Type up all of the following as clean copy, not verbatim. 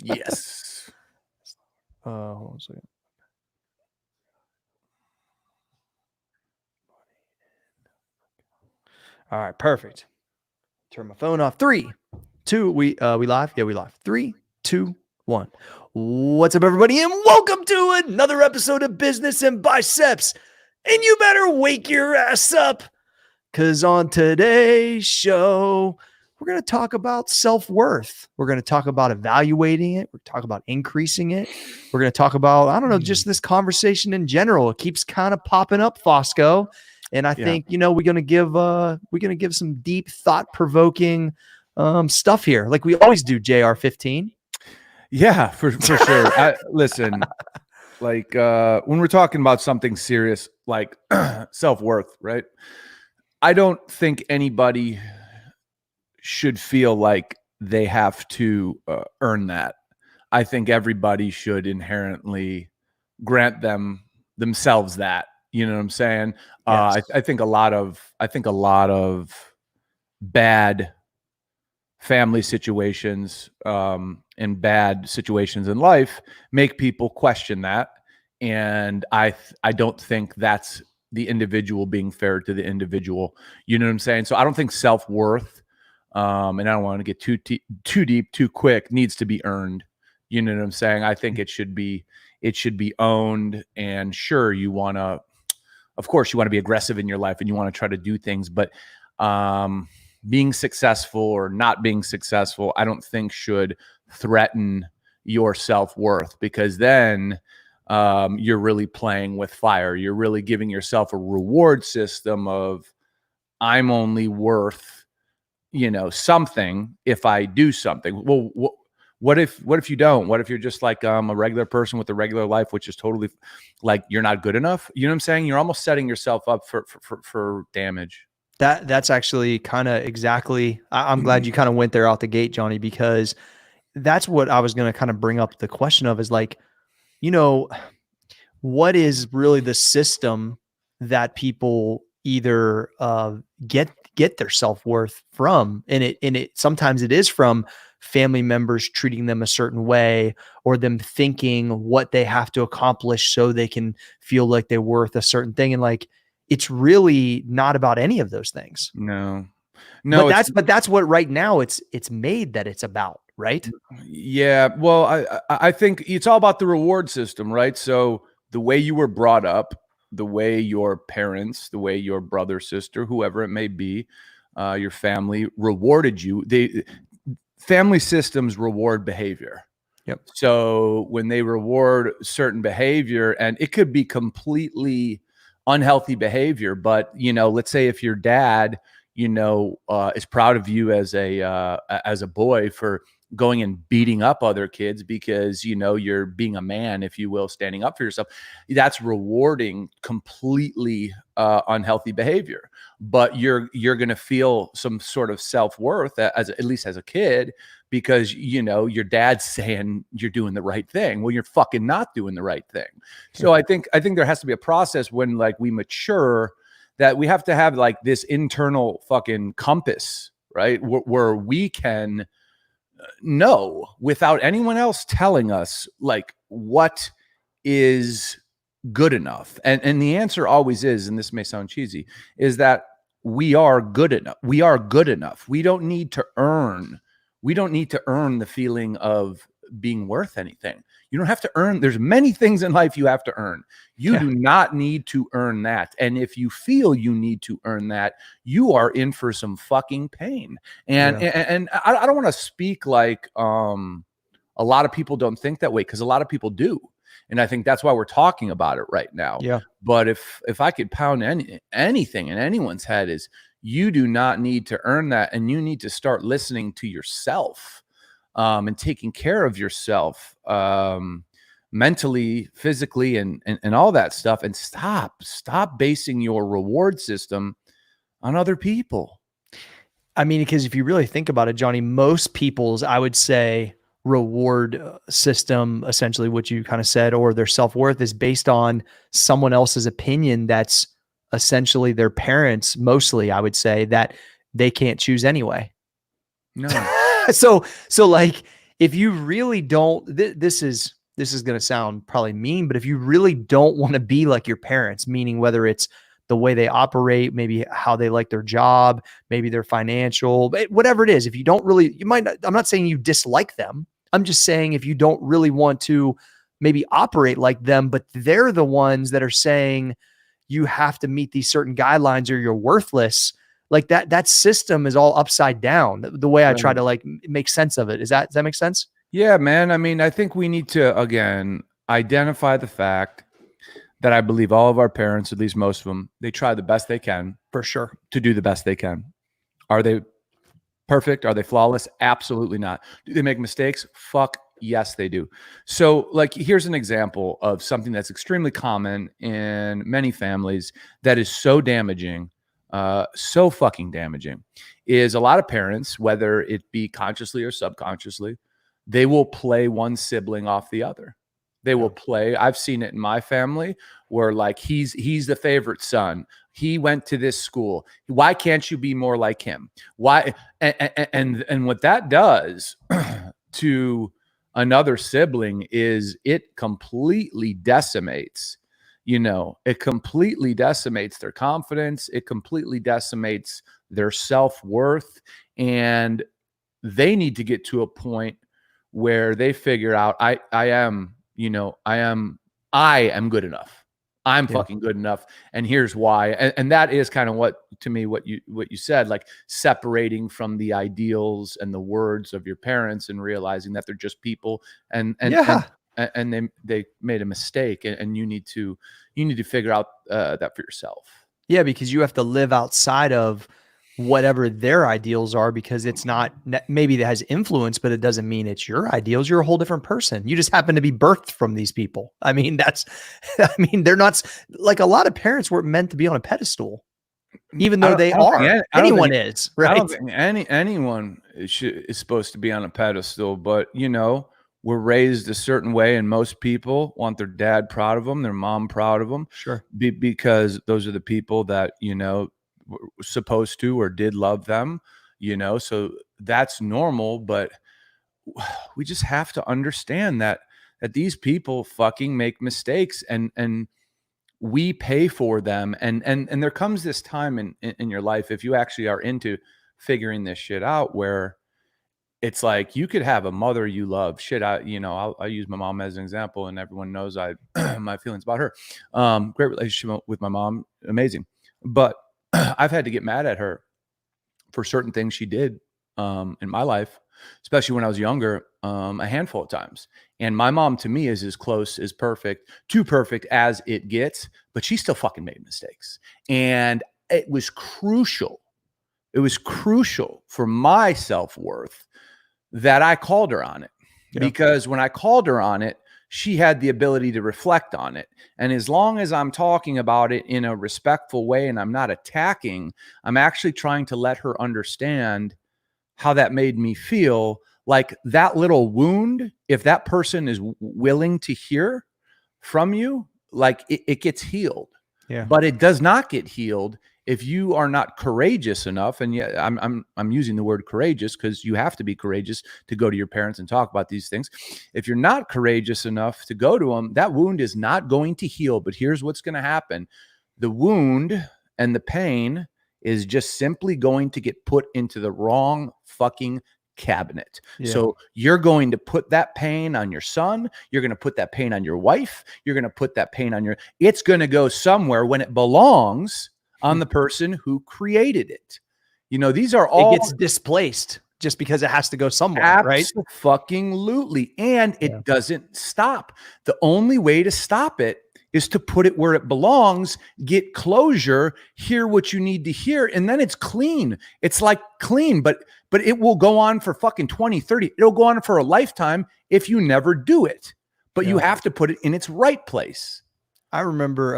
Yes. Hold on a second. All right, perfect. Turn my phone off. 3, 2, we live? Yeah, we live. 3, 2, 1. What's up, everybody, and welcome to another episode of Business and Biceps. And you better wake your ass up, because on today's show, we're going to talk about self-worth. We're going to talk about evaluating it. We're going to talk about increasing it. We're going to talk about, I don't know, just this conversation in general. It keeps kind of popping up, Fosco. And I think, we're going to give some deep, thought-provoking stuff here, like we always do, JR15. Yeah, for sure. Listen, like when we're talking about something serious like self-worth, right? I don't think anybody should feel like they have to earn that. I think everybody should inherently grant themselves that. You know what I'm saying? Yes. I think a lot of bad family situations and bad situations in life make people question that, and I don't think that's the individual being fair to the individual. You know what I'm saying? So I don't think self-worth, and I don't want to get too deep too quick, needs to be earned. You know what I'm saying? I think it should be owned. And sure, of course you want to be aggressive in your life and you want to try to do things, but being successful or not being successful, I don't think should threaten your self-worth, because then you're really playing with fire. You're really giving yourself a reward system of, I'm only worth, something if I do something. Well, what if you don't? What if you're just like a regular person with a regular life, which is totally like you're not good enough? You know what I'm saying? You're almost setting yourself up for damage. That's actually kind of exactly, I'm glad you kind of went there out the gate, Johnny, because that's what I was going to kind of bring up the question of, is like, what is really the system that people either get their self-worth from? And it sometimes it is from family members treating them a certain way, or them thinking what they have to accomplish so they can feel like they're worth a certain thing. And like, it's really not about any of those things. No, but that's what right now it's made that it's about, right? Yeah. Well, I think it's all about the reward system, right? So the way you were brought up, the way your parents, the way your brother, sister, whoever it may be, your family rewarded you. Family systems reward behavior. Yep. So when they reward certain behavior, and it could be completely unhealthy behavior, but let's say if your dad, is proud of you as a boy for going and beating up other kids because you're being a man, if you will, standing up for yourself, that's rewarding completely unhealthy behavior. But you're going to feel some sort of self-worth, at least as a kid, because your dad's saying you're doing the right thing. Well, you're fucking not doing the right thing. So I think there has to be a process when like we mature, that we have to have like this internal fucking compass, right? Where we can know without anyone else telling us like what is good enough. And the answer always is, and this may sound cheesy, is that we are good enough. We are good enough. We don't need to earn the feeling of being worth anything. You don't have to earn. There's many things in life you have to earn. You do not need to earn that. And if you feel you need to earn that, you are in for some fucking pain. And I don't want to speak like a lot of people don't think that way, because a lot of people do. And I think that's why we're talking about it right now. Yeah. But if I could pound anything in anyone's head, is you do not need to earn that, and you need to start listening to yourself. And taking care of yourself mentally, physically, and all that stuff, and stop basing your reward system on other people. I mean, because if you really think about it, Johnny, most people's, I would say, reward system, essentially what you kind of said, or their self-worth, is based on someone else's opinion that's essentially their parents, mostly, I would say, that they can't choose anyway. No. So like, if you really don't, this is going to sound probably mean, but if you really don't want to be like your parents, meaning whether it's the way they operate, maybe how they like their job, maybe their financial, whatever it is, if you don't really, you might not, I'm not saying you dislike them. I'm just saying if you don't really want to maybe operate like them, but they're the ones that are saying you have to meet these certain guidelines or you're worthless. Like that system is all upside down. The way I try to like make sense of it. Does that make sense? Yeah, man. I mean, I think we need to, again, identify the fact that I believe all of our parents, at least most of them, they try the best they can For sure. to do the best they can. Are they perfect? Are they flawless? Absolutely not. Do they make mistakes? Fuck yes, they do. So, like, here's an example of something that's extremely common in many families that is so damaging, so fucking damaging, is a lot of parents, whether it be consciously or subconsciously, they will play one sibling off the other. They will play. I've seen it in my family where like he's the favorite son. He went to this school. Why can't you be more like him? Why? And what that does to another sibling is it completely decimates, it completely decimates their confidence. It completely decimates their self-worth. And they need to get to a point where they figure out I am good enough. I'm fucking good enough. And here's why. And that is kind of what you said, like separating from the ideals and the words of your parents and realizing that they're just people and they made a mistake and you need to figure out that for yourself. Yeah, because you have to live outside of whatever their ideals are, because it's not, maybe that has influence, but it doesn't mean it's your ideals. You're a whole different person. You just happen to be birthed from these people. I mean, they're not like, a lot of parents weren't meant to be on a pedestal, even though they are. Anyone is, right? I don't think anyone is supposed to be on a pedestal, but we're raised a certain way, and most people want their dad proud of them, their mom proud of them. Sure. Because those are the people that, were supposed to or did love them, so that's normal. But we just have to understand that these people fucking make mistakes and we pay for them. And there comes this time in your life, if you actually are into figuring this shit out, where it's like you could have a mother you love. I'll use my mom as an example, and everyone knows my feelings about her. Great relationship with my mom, amazing. But I've had to get mad at her for certain things she did in my life, especially when I was younger, a handful of times. And my mom to me is as close as too perfect as it gets, but she still fucking made mistakes. And it was crucial. It was crucial for my self-worth that I called her on it. Yeah. Because when I called her on it, she had the ability to reflect on it. And as long as I'm talking about it in a respectful way and I'm not attacking, I'm actually trying to let her understand how that made me feel. Like that little wound, if that person is willing to hear from you, like it gets healed. Yeah. But it does not get healed if you are not courageous enough. And yeah, I'm using the word courageous because you have to be courageous to go to your parents and talk about these things. If you're not courageous enough to go to them, that wound is not going to heal. But here's what's going to happen. The wound and the pain is just simply going to get put into the wrong fucking cabinet. Yeah. So you're going to put that pain on your son. You're going to put that pain on your wife. You're going to put that pain on it's going to go somewhere when it belongs on the person who created it. These are all. It gets displaced just because it has to go somewhere, right? Absolutely. And it doesn't stop. The only way to stop it is to put it where it belongs, get closure, hear what you need to hear, and then it's clean. It's like clean, but it will go on for fucking 20, 30. It'll go on for a lifetime if you never do it. But you have to put it in its right place. I remember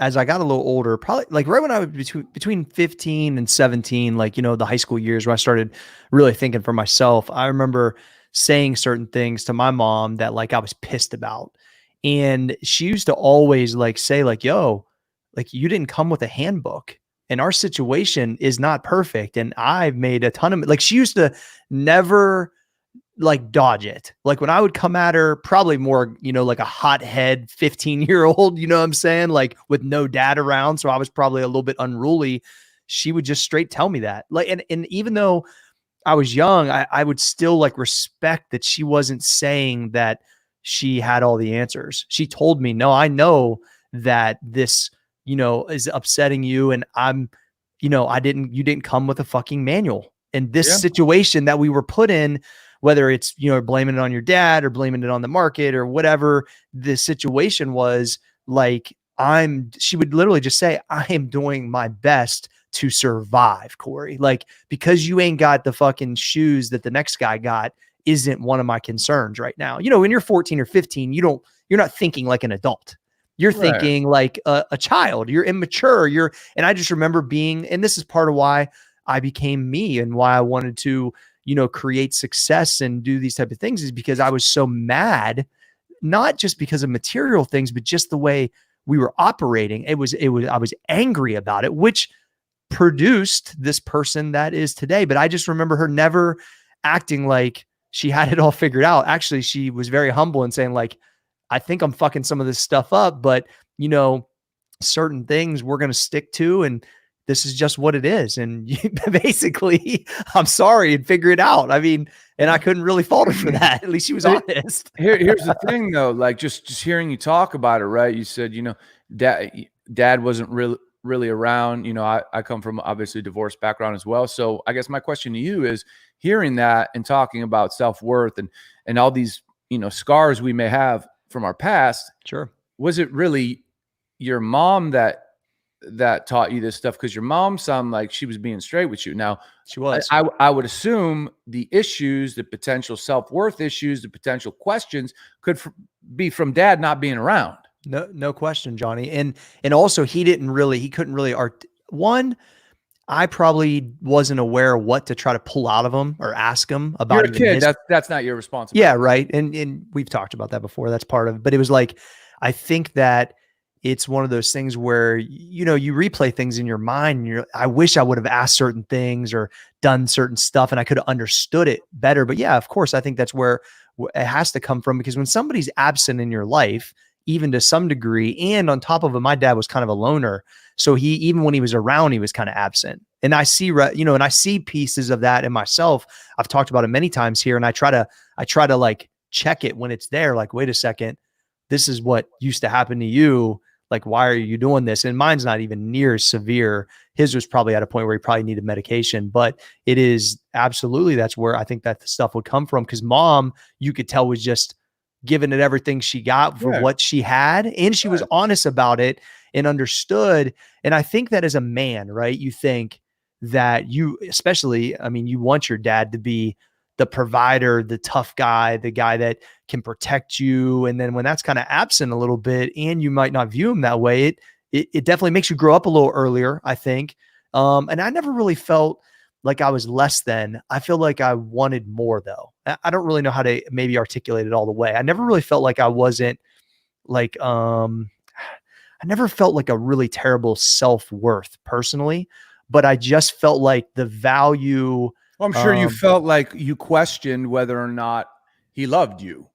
as I got a little older, probably like right when I was between 15 and 17, like, the high school years when I started really thinking for myself, I remember saying certain things to my mom that like I was pissed about. And she used to always like say like, yo, like you didn't come with a handbook and our situation is not perfect. And I've made a ton of, like, she used to never like dodge it. Like when I would come at her, probably more, like a hothead 15-year-old, you know what I'm saying? Like with no dad around. So I was probably a little bit unruly. She would just straight tell me that. Like, and even though I was young, I would still like respect that she wasn't saying that she had all the answers. She told me, no, I know that this, is upsetting you. And you didn't come with a fucking manual. And this situation that we were put in, whether it's, blaming it on your dad or blaming it on the market or whatever the situation was, like she would literally just say, I am doing my best to survive, Corey. Like, because you ain't got the fucking shoes that the next guy got isn't one of my concerns right now. When you're 14 or 15, you're not thinking like an adult. You're thinking like a child. You're immature. And I just remember and this is part of why I became me and why I wanted to, create success and do these type of things, is because I was so mad, not just because of material things, but just the way we were operating. I was angry about it, which produced this person that is today. But I just remember her never acting like she had it all figured out. Actually, she was very humble and saying like, I think I'm fucking some of this stuff up, but certain things we're going to stick to, and this is just what it is. And basically, I'm sorry, and figure it out. I mean, and I couldn't really fault her for that. At least she was honest. Here's the thing though, like just hearing you talk about it, right? You said, dad wasn't really around. I come from obviously divorced background as well. So I guess my question to you is, hearing that and talking about self-worth and all these, scars we may have from our past. Sure. Was it really your mom that taught you this stuff? Because your mom sounded like she was being straight with you. Now, she was. I would assume the issues, the potential self-worth issues, the potential questions could be from dad not being around. No question, Johnny. And also he couldn't really I probably wasn't aware what to try to pull out of him or ask him about. You're a kid. That's not your responsibility. Yeah. Right. And we've talked about that before. That's part of it. But it was like, I think that it's one of those things where, you replay things in your mind and I wish I would have asked certain things or done certain stuff and I could have understood it better. But yeah, of course, I think that's where it has to come from, because when somebody's absent in your life, even to some degree, and on top of it, my dad was kind of a loner. So even when he was around, he was kind of absent. And I see, and I see pieces of that in myself. I've talked about it many times here, and I try to like check it when it's there. Like, wait a second, this is what used to happen to you. Like, why are you doing this? And mine's not even near as severe. His was probably at a point where he probably needed medication, but it is absolutely, that's where I think that the stuff would come from. Cause mom, you could tell, was just giving it everything she got for what she had. And she was honest about it and understood. And I think that as a man, right, you think that especially, I mean, you want your dad to be the provider, the tough guy, the guy that can protect you. And then when that's kind of absent a little bit and you might not view him that way, it definitely makes you grow up a little earlier, I think. And I never really felt like I was less than. I feel like I wanted more though. I don't really know how to maybe articulate it all the way. I never really felt like I wasn't like, I never felt like a really terrible self-worth personally, but I just felt like the value. Well, I'm sure you felt like you questioned whether or not he loved you.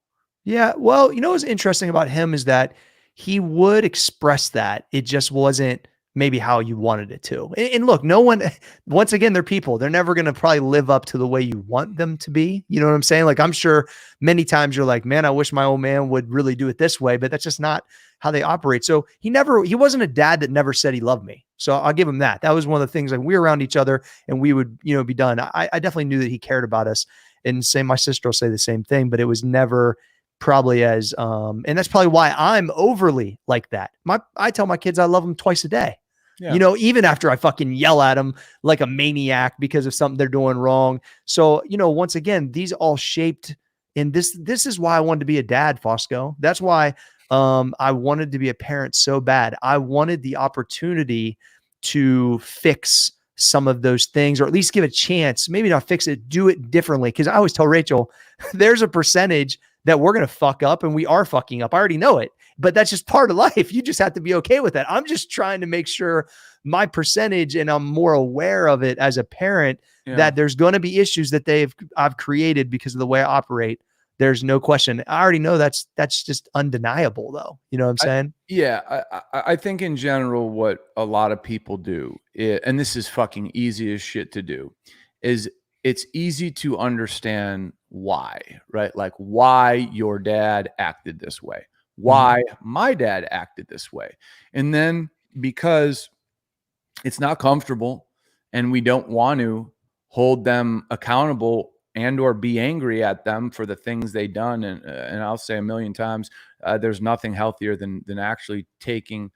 Yeah. Well, what's interesting about him is that he would express that. It just wasn't maybe how you wanted it to. And look, no one, once again, they're people. They're never going to probably live up to the way you want them to be. You know what I'm saying? Like, I'm sure many times you're like, man, I wish my old man would really do it this way, but that's just not how they operate. So he wasn't a dad that never said he loved me. So I'll give him that. That was one of the things, like, we were around each other and we would, be done. I definitely knew that he cared about us, and my sister will say the same thing, but it was never probably as, and that's probably why I'm overly like that. I tell my kids I love them twice a day. Yeah. Even after I fucking yell at them like a maniac because of something they're doing wrong. So, once again, these all shaped, and this is why I wanted to be a dad, Fosco. That's why I wanted to be a parent so bad. I wanted the opportunity to fix some of those things, or at least give a chance, maybe not fix it, do it differently. Cause I always tell Rachel, there's a percentage that we're going to fuck up, and we are fucking up. I already know it, but that's just part of life. You just have to be okay with that. I'm just trying to make sure my percentage, and I'm more aware of it as a parent, that there's going to be issues that I've created because of the way I operate. There's no question. I already know that's just undeniable, though. You know what I'm saying? I think in general, what a lot of people do, and this is fucking easy as shit to do, is it's easy to understand why, right? Like why your dad acted this way, why my dad acted this way. And then because it's not comfortable and we don't want to hold them accountable and or be angry at them for the things they done. And I'll say a million times, there's nothing healthier than actually taking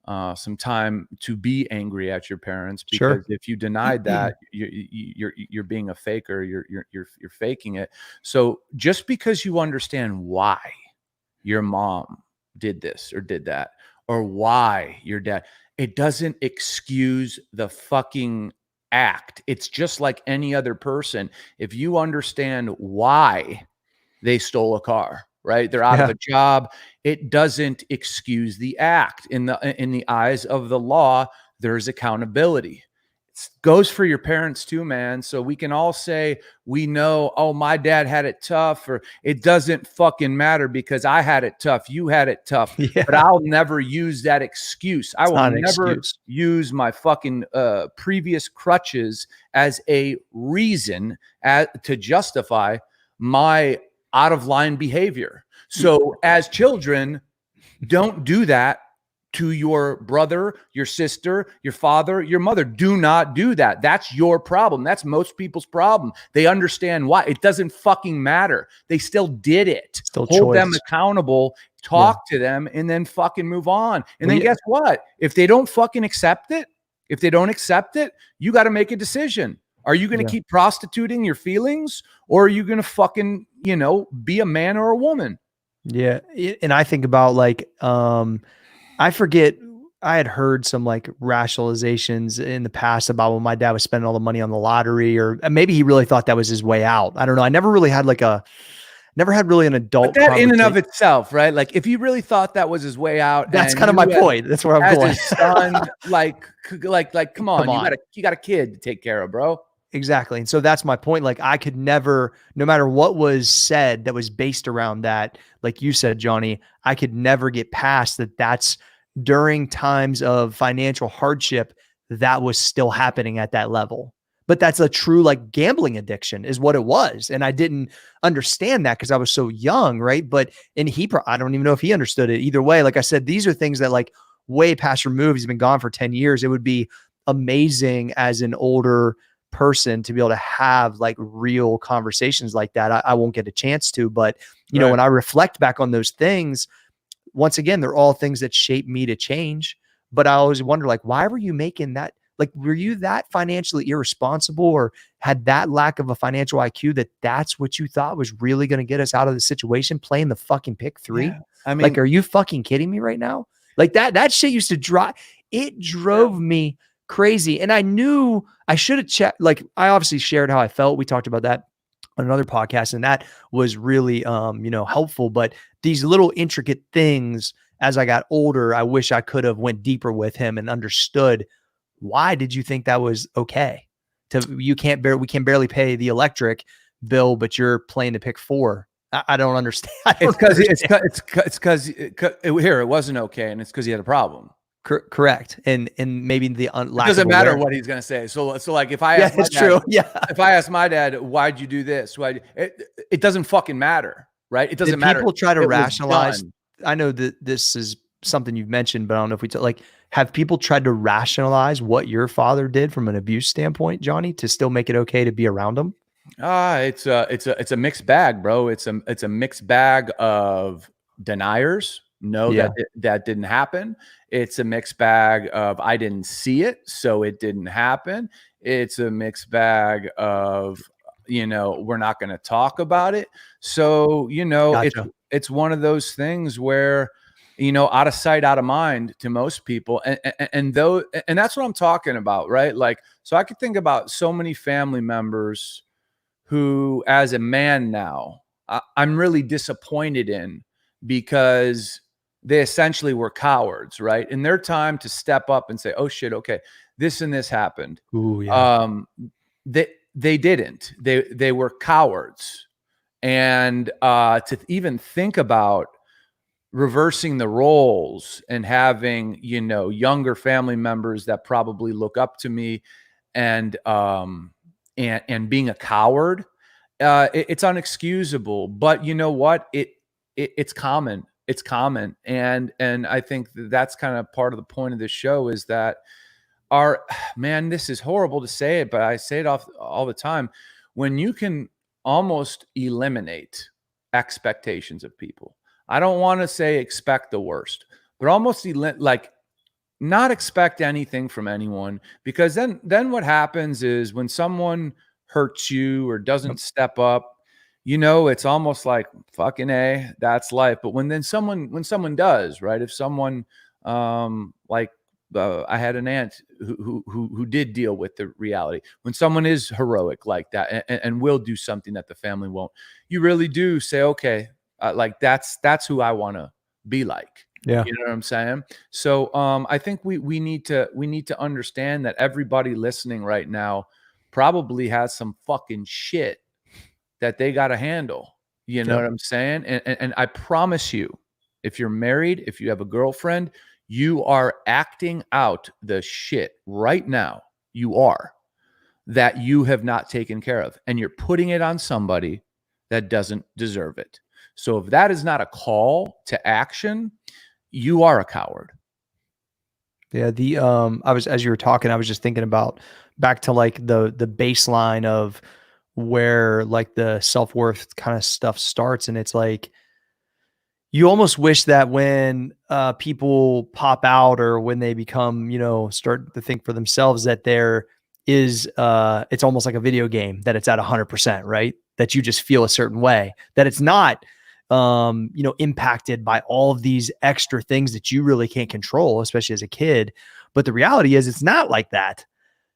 some time to be angry at your parents, because if you denied that, you're being a faker. You're faking it. So just because you understand why your mom did this or did that, or why your dad, it doesn't excuse the fucking act. It's just like any other person. If you understand why they stole a car, right? They're out of a job. It doesn't excuse the act. In the eyes of the law, there's accountability. It goes for your parents too, man. So we can all say, we know, oh, my dad had it tough, or it doesn't fucking matter because I had it tough. You had it tough. But I'll never use that excuse. I will never use my fucking previous crutches as a reason to justify my out of line behavior. So as children, don't do that to your brother, your sister, your father, your mother. Do not do that. That's your problem. That's most people's problem. They understand why. It doesn't fucking matter. They still did it. Hold them accountable, talk to them, and then fucking move on. And then guess what? If they don't fucking accept it, you got to make a decision. Are you going to keep prostituting your feelings, or are you going to fucking, be a man or a woman? Yeah. And I think about like, I forget, I had heard some like rationalizations in the past about when my dad was spending all the money on the lottery, or maybe he really thought that was his way out. I don't know. I never really had really an adult. But that in and of itself, right? Like if he really thought that was his way out, that's kind of my point. That's where I'm going. His son, like, come on. You got a kid to take care of, bro. Exactly. And so that's my point. Like I could never, no matter what was said that was based around that, like you said, Johnny, I could never get past that. That's during times of financial hardship that was still happening at that level. But that's a true like gambling addiction is what it was. And I didn't understand that because I was so young. Right. But I don't even know if he understood it either way. Like I said, these are things that like way past removed. He's been gone for 10 years. It would be amazing as an older person to be able to have like real conversations like that. I won't get a chance to, but you know, when I reflect back on those things, once again, they're all things that shape me to change. But I always wonder, like, why were you making that? Like, were you that financially irresponsible, or had that lack of a financial IQ that's what you thought was really going to get us out of the situation, playing the fucking pick three? Yeah. I mean, like, are you fucking kidding me right now? Like that shit used to drive. It drove me crazy. And I knew I should have checked. Like I obviously shared how I felt. We talked about that on another podcast, and that was really, helpful. But these little intricate things, as I got older, I wish I could have went deeper with him and understood, why did you think that was okay? We can barely pay the electric bill, but you're playing to pick four. I don't understand. It's because here it wasn't okay, and it's because he had a problem. Correct. And maybe the lack it doesn't matter what he's going to say. So like if I ask if I ask my dad, why'd you do this? It doesn't fucking matter. Right. It doesn't matter. People try to rationalize. I know that this is something you've mentioned, but I don't know if have people tried to rationalize what your father did from an abuse standpoint, Johnny, to still make it okay to be around him? It's a mixed bag, bro. It's a mixed bag of deniers. No, that didn't happen. It's a mixed bag of I didn't see it, so it didn't happen. It's a mixed bag of, we're not going to talk about it. So, gotcha. It's one of those things where, out of sight, out of mind to most people. And that's what I'm talking about, right? Like, so I could think about so many family members who, as a man now, I'm really disappointed in, because they essentially were cowards, right? In their time to step up and say, oh shit, okay, this and this happened. Ooh, yeah. they didn't. They were cowards. And to even think about reversing the roles and having, younger family members that probably look up to me and being a coward, it's unexcusable. But you know what? It's common. It's common. And I think that's kind of part of the point of this show is that man, this is horrible to say it, but I say it all the time. When you can almost eliminate expectations of people, I don't want to say expect the worst, but almost like not expect anything from anyone, because then what happens is when someone hurts you or doesn't step up, it's almost like fucking that's life. But when someone does, right? If someone like I had an aunt who did deal with the reality. When someone is heroic like that and will do something that the family won't, you really do say, okay, like that's who I want to be like. Yeah. You know what I'm saying? So I think we need to understand that everybody listening right now probably has some fucking shit that they got to handle. You know what I'm saying? And I promise you, if you're married, if you have a girlfriend, you are acting out the shit right now. You are, that you have not taken care of, and you're putting it on somebody that doesn't deserve it. So if that is not a call to action, you are a coward. Yeah. As you were talking, I was just thinking about back to like the baseline of where like the self-worth kind of stuff starts. And it's like, you almost wish that when people pop out or when they become, start to think for themselves, that there is, it's almost like a video game, that it's at 100%, right? That you just feel a certain way, that it's not, impacted by all of these extra things that you really can't control, especially as a kid. But the reality is it's not like that.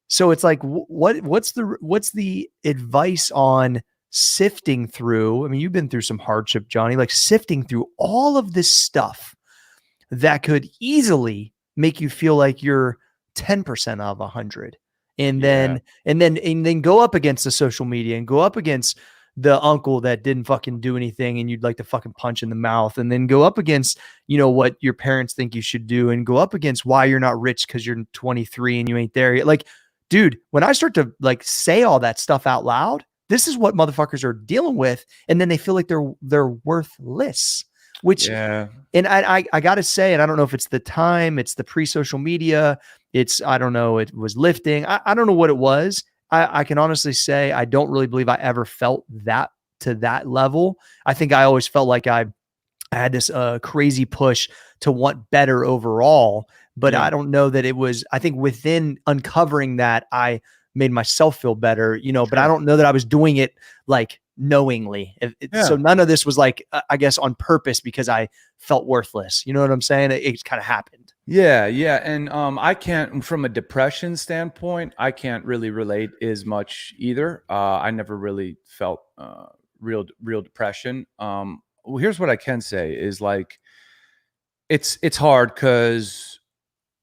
So it's like, what's the advice on sifting through? I mean, you've been through some hardship, Johnny, like sifting through all of this stuff that could easily make you feel like you're 10% of 100. And then go up against the social media and go up against the uncle that didn't fucking do anything and you'd like to fucking punch in the mouth, and then go up against, what your parents think you should do, and go up against why you're not rich because you're 23 and you ain't there yet. Like, dude, when I start to like say all that stuff out loud, this is what motherfuckers are dealing with. And then they feel like they're worthless, which, and I gotta say, and I don't know if it's the time, it's the pre-social media, I don't know, it was lifting. I don't know what it was. I can honestly say, I don't really believe I ever felt that to that level. I think I always felt like I had this crazy push to want better overall, but I don't know that it was, I think within uncovering that, I made myself feel better, but I don't know that I was doing it like knowingly. So none of this was like, I guess on purpose, because I felt worthless. You know what I'm saying? It kind of happened. Yeah. And I can't, from a depression standpoint, I can't really relate as much either. I never really felt real depression. Well, here's what I can say is like, it's hard because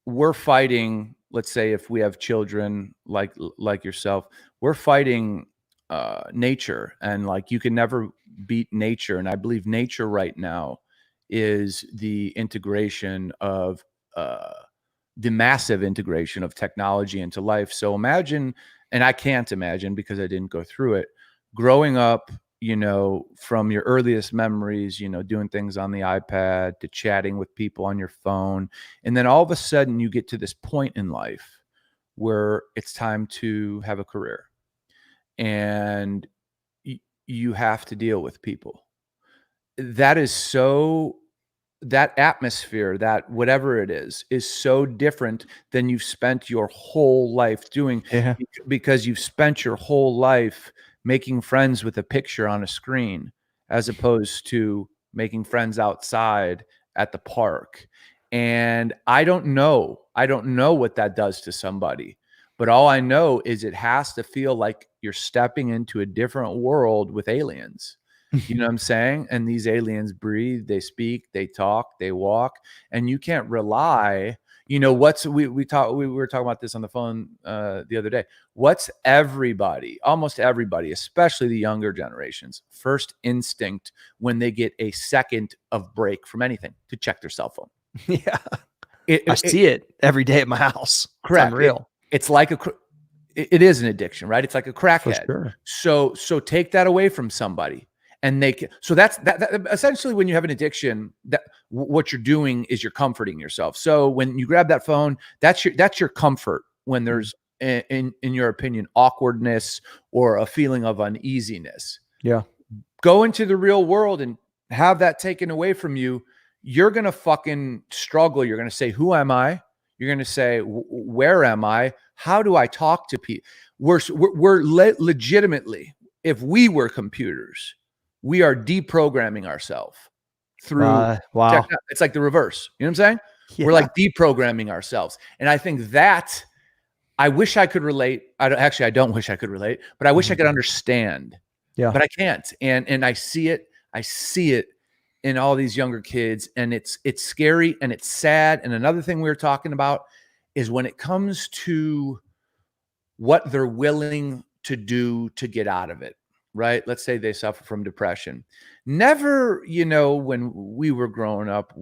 we're fighting. Let's say if we have children like yourself, we're fighting nature, and like you can never beat nature. And I believe nature right now is the integration of the massive integration of technology into life. So imagine, and I can't imagine because I didn't go through it, growing up, from your earliest memories, doing things on the iPad to chatting with people on your phone. And then all of a sudden you get to this point in life where it's time to have a career, and you have to deal with people. That atmosphere, that whatever it is so different than you've spent your whole life doing, because you've spent your whole life making friends with a picture on a screen, as opposed to making friends outside at the park. And I don't know what that does to somebody, but all I know is it has to feel like you're stepping into a different world with aliens. You know what I'm saying? And these aliens breathe, they speak, they talk, they walk, and you can't rely. You know, we were talking about this on the phone the other day. What's almost everybody, especially the younger generations, first instinct when they get a second of break from anything? To check their cell phone. Yeah. I see it every day at my house. Correct. It's unreal. It's like it is an addiction, right? It's like a For crackhead. sure. So take that away from somebody, and that's essentially when you have an addiction, that what you're doing is you're comforting yourself. So when you grab that phone, that's your comfort when there's in your opinion awkwardness or a feeling of uneasiness. Yeah. Go into the real world and have that taken away from you. You're going to fucking struggle. You're going to say, who am I? You're going to say, where am I? How do I talk to people? We're legitimately, if we were computers, we are deprogramming ourselves through. Wow. It's like the reverse. You know what I'm saying? Yeah. We're like deprogramming ourselves. And I think that I wish I could relate. I don't wish I could relate, but I wish I could understand. Yeah. But I can't. And I see it. I see it in all these younger kids, and it's scary and it's sad. And another thing we were talking about is when it comes to what they're willing to do to get out of it, right? Let's say they suffer from depression. Never, when we were growing up,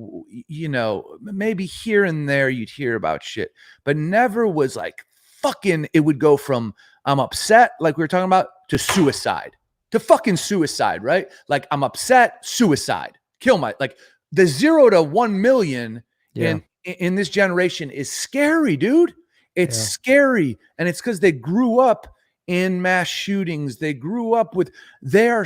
maybe here and there you'd hear about shit, but never was like fucking, it would go from I'm upset, like we were talking about, to suicide, to fucking suicide, right? Like I'm upset, suicide. Kill like the 0 to 1 million in this generation is scary, dude. It's scary. And it's because they grew up in mass shootings. They grew up with, they're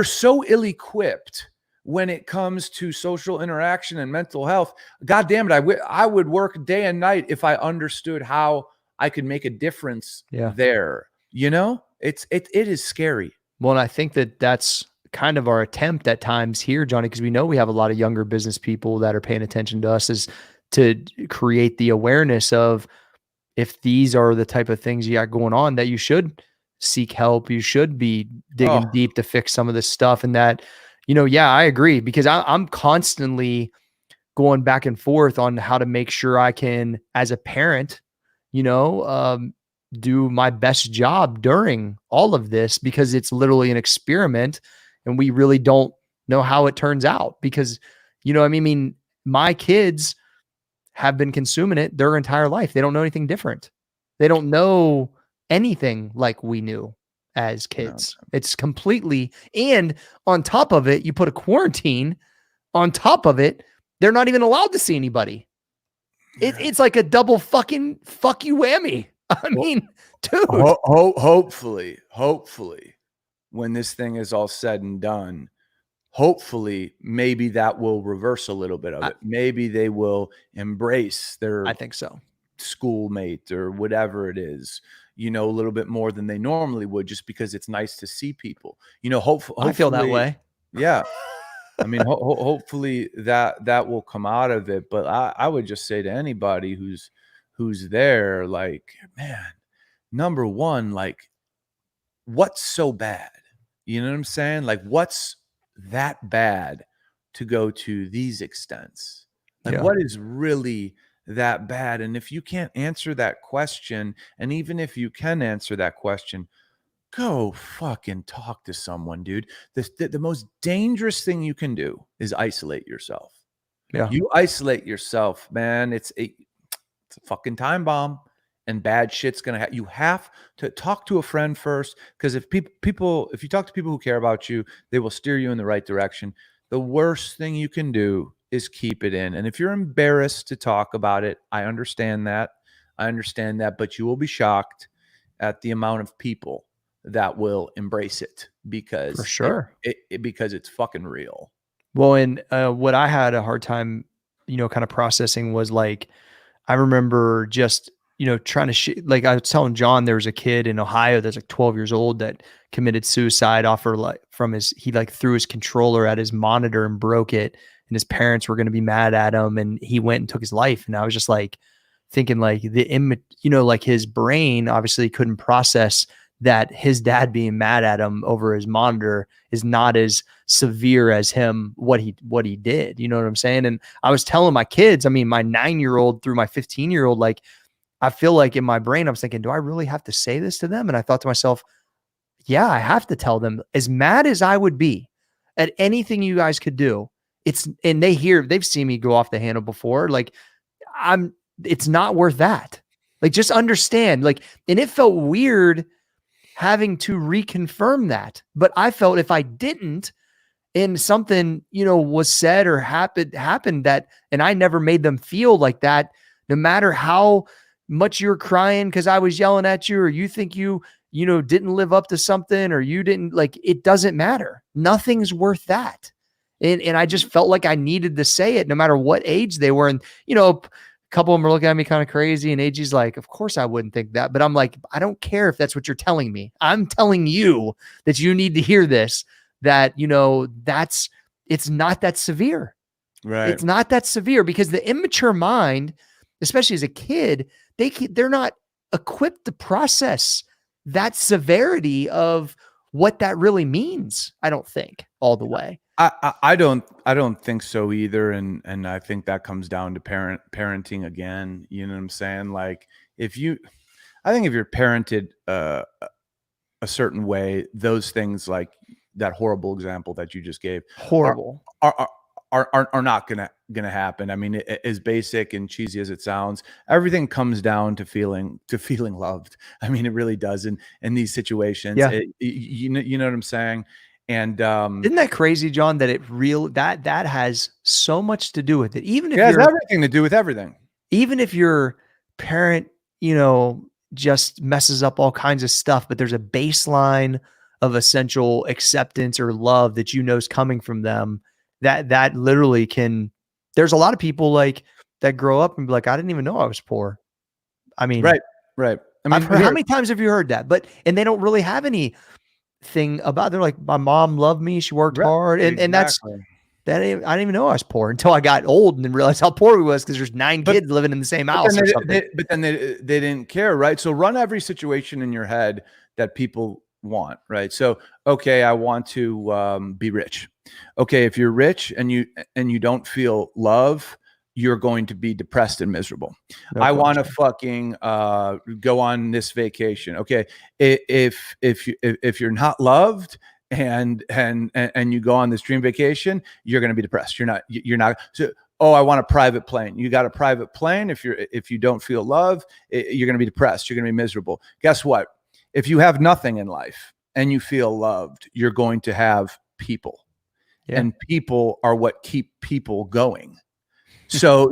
so ill-equipped when it comes to social interaction and mental health. God damn it. I would work day and night if I understood how I could make a difference there. It is scary. Well, and I think that's kind of our attempt at times here, Johnny, because we know we have a lot of younger business people that are paying attention to us, is to create the awareness of, if these are the type of things you got going on, that you should seek help. You should be digging deep to fix some of this stuff. And that, I agree, because I'm constantly going back and forth on how to make sure I can, as a parent, do my best job during all of this, because it's literally an experiment and we really don't know how it turns out, because, my kids have been consuming it their entire life. They don't know anything different. They don't know anything like we knew as kids. No. It's completely, and on top of it, you put a quarantine on top of it. They're not even allowed to see anybody. It's like a double fucking fuck you whammy. I mean, dude. Hopefully, when this thing is all said and done, hopefully maybe that will reverse a little bit of it. Maybe they will embrace their, I think so, schoolmate or whatever it is, a little bit more than they normally would, just because it's nice to see people. Hopefully I feel that way. Yeah. I mean, hopefully that will come out of it. But I would just say to anybody who's there, like, man, number one, like, what's so bad? You know what I'm saying? Like, what's that bad to go to these extents? Like, what is really that bad? And if you can't answer that question, and even if you can answer that question, go fucking talk to someone, dude. The most dangerous thing you can do is isolate yourself. Yeah. You isolate yourself, man. It's a fucking time bomb, and bad shit's going to happen. You have to talk to a friend first, because if you talk to people who care about you, they will steer you in the right direction. The worst thing you can do is keep it in. And if you're embarrassed to talk about it, I understand that. But you will be shocked at the amount of people that will embrace it, because for sure, because it's fucking real. Well, and what I had a hard time, kind of processing was, like, I remember just, trying to like I was telling John, there was a kid in Ohio that's like 12 years old that committed suicide he threw his controller at his monitor and broke it, and his parents were going to be mad at him, and he went and took his life. And I was just like thinking, like, like his brain obviously couldn't process that his dad being mad at him over his monitor is not as severe as what he did. You know what I'm saying? And I was telling my kids, I mean, my 9-year-old through my 15-year-old, like, I feel like in my brain, I was thinking, do I really have to say this to them? And I thought to myself, yeah, I have to tell them. As mad as I would be at anything you guys could do, and they've seen me go off the handle before. Like, it's not worth that. Like, just understand, like, and it felt weird having to reconfirm that, but I felt if I didn't, and something, was said or happened that, and I never made them feel like that, no matter how much you're crying because I was yelling at you, or you think you didn't live up to something, or you didn't, like, it doesn't matter. Nothing's worth that. And I just felt like I needed to say it no matter what age they were. And, a couple of them are looking at me kind of crazy, and AG's like, of course I wouldn't think that. But I'm like, I don't care if that's what you're telling me. I'm telling you that you need to hear this, that, it's not that severe. Right. It's not that severe, because the immature mind, especially as a kid, they're not equipped to process that severity of what that really means. I don't think all the way. I don't think so either. And I think that comes down to parenting again. You know what I'm saying? Like, I think if you're parented a certain way, those things, like that horrible example that you just gave, horrible, are not gonna happen. I mean, as basic and cheesy as it sounds, everything comes down to feeling loved. I mean, it really does in these situations. Yeah. You know what I'm saying? And isn't that crazy, John, that that has so much to do with it? Even if it has everything to do with everything. Even if your parent, just messes up all kinds of stuff, but there's a baseline of essential acceptance or love that is coming from them, that literally can. There's a lot of people like that grow up and be like, I didn't even know I was poor. I mean, right. I mean, how many times have you heard that? And they don't really have any thing about. They're like, my mom loved me, she worked hard, and exactly. I didn't even know I was poor until I got old and then realized how poor we was, because there's 9 kids living in the same house or something. But then they didn't care, right? So run every situation in your head that people want, right? So, okay, I want to be rich. Okay, if you're rich and you don't feel love, you're going to be depressed and miserable. No I want to fucking go on this vacation. Okay, if you're not loved and you go on this dream vacation, you're going to be depressed. You're not. So, oh, I want a private plane. You got a private plane. If you don't feel love, you're going to be depressed. You're going to be miserable. Guess what? If you have nothing in life and you feel loved, you're going to have people. Yeah. And people are what keep people going. So